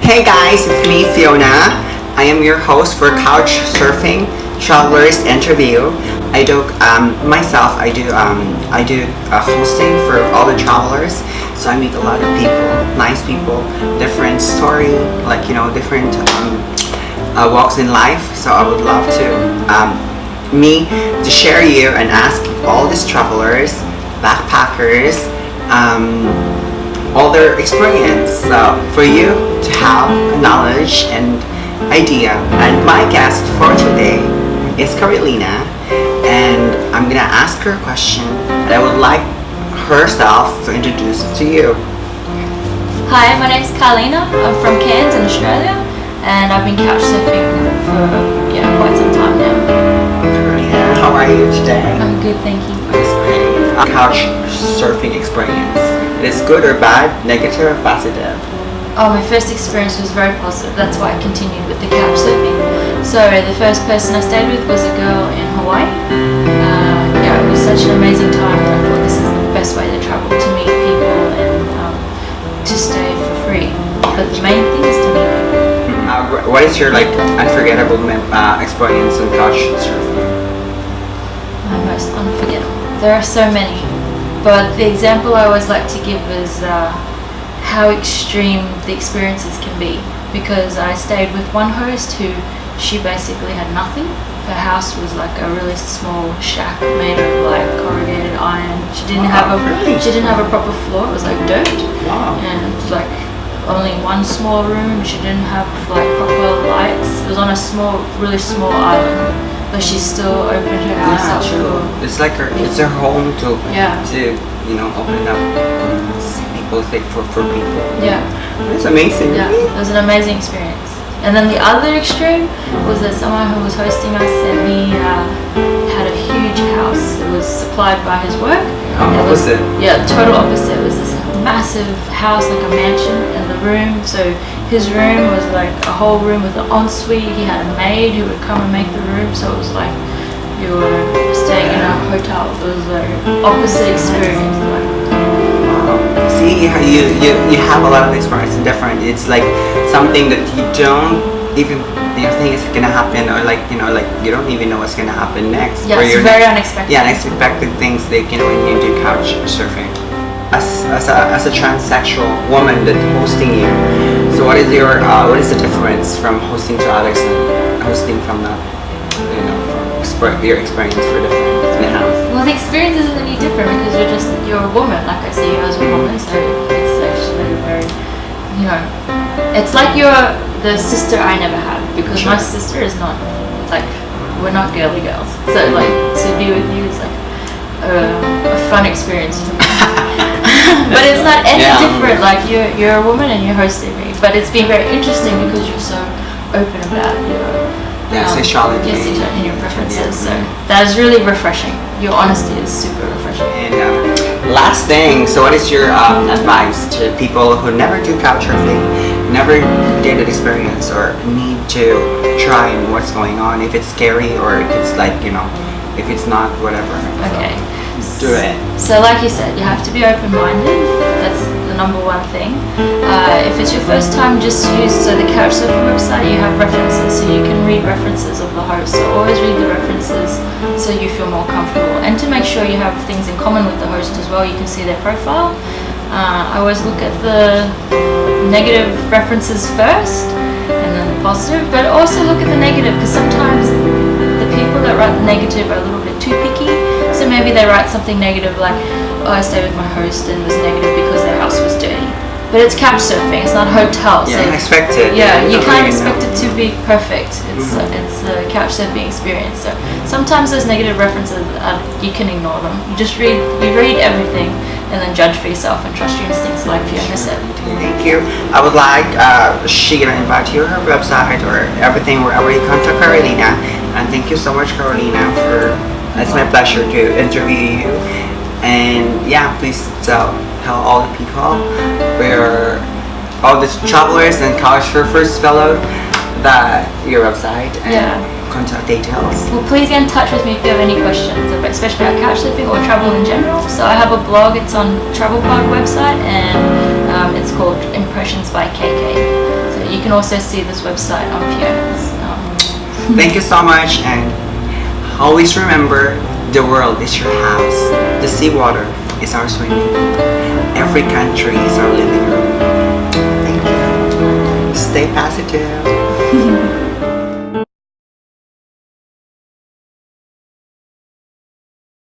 Hey guys, it's me Fiona. I am your host for Couchsurfing Travelers Interview. I do hosting for all the travelers. So I meet a lot of people, nice people, different story, different walks in life. So I would love to share you and ask all these travelers, backpackers, all their experience for you to have knowledge and idea. And my guest for today is Karlina, and I'm gonna ask her a question, and I would like herself to introduce to you. Hi, my name's Karlina. I'm from Cairns in Australia, and I've been couchsurfing for quite some time now. Karlina, how are you today? I'm good, thank you. That's great. Couch surfing experience. It is good or bad, negative or positive? Oh, my first experience was very positive. That's why I continued with the couchsurfing. So the first person I stayed with was a girl in Hawaii. It was such an amazing time, and I thought this is the best way to travel, to meet people and to stay for free. But the main thing is to meet people. What is your unforgettable experience in couchsurfing? My most unforgettable. There are so many, but the example I always like to give is how extreme the experiences can be. Because I stayed with one host who, she basically had nothing. Her house was like a really small shack made of corrugated iron. She didn't have a proper floor. It was like dirt. Wow. And it was only one small room. She didn't have proper lights. It was on a really small island. But she still opened her house up for... It's it's her home to open it up for people. Yeah. It's amazing. Yeah, it was an amazing experience. And then the other extreme was that someone who was hosting us, and he had a huge house. It was supplied by his work. Opposite. Yeah, total opposite. It was this massive house, like a mansion, and the room. So his room was like a whole room with an ensuite. He had a maid who would come and make the room. So it was like you were staying in a hotel. It was like opposite experience. See, you have a lot of experience and different. It's like something that you don't even think is gonna happen, or you don't even know what's gonna happen next. Yeah, it's very unexpected. Yeah, unexpected things when you do couch surfing. As a transsexual woman that's hosting you, so what is the difference from hosting to others and hosting from your experience for different in the house? Well, the experience isn't any different because you're a woman. Like I see you as a woman, so it's actually very, it's like you're the sister I never had, because my sister is not we're not girly girls. So to be with you is a fun experience for me. But it's not any different. You're a woman and you're hosting me. But it's been very interesting because you're so open about sexuality and your preferences. So that is really refreshing. Your honesty is super refreshing. And last thing, so what is your advice to people who never do couchsurfing, never did an experience, or need to try and what's going on, if it's scary or if it's if it's not, whatever. Okay. So, do it. So like you said, you have to be open-minded. That's the number one thing. If it's your first time, just use the Couchsurfing website. You have references, so you can read references of the host. So always read the references so you feel more comfortable. And to make sure you have things in common with the host as well, you can see their profile. I always look at the negative references first, and then the positive, but also look at the negative, because sometimes the people that write the negative are a little bit too picky. So maybe they write something negative like, oh, I stayed with my host and it was negative because their house was dirty. But it's couchsurfing, it's not a hotel. Yeah, so unexpected. Yeah, you can't expect it to be perfect. It's a couchsurfing experience. So sometimes those negative references, you can ignore them. You read everything and then judge for yourself and trust your instincts, like Fiona said. Thank you. I would like she gonna invite you to her website or everything wherever you contact Karlina. And thank you so much, Karlina, for. It's my pleasure to interview you, and please tell all the people where all the travelers and couchsurfers fellow that your website and contact details. Well, please get in touch with me if you have any questions, especially about couchsurfing or travel in general. So I have a blog, it's on TravelPod website, and it's called Impressions by KK. So But you can also see this website on Fiona's. Thank you so much, and always remember, the world is your house. The seawater is our swimming pool. Every country is our living room. Thank you. Stay positive.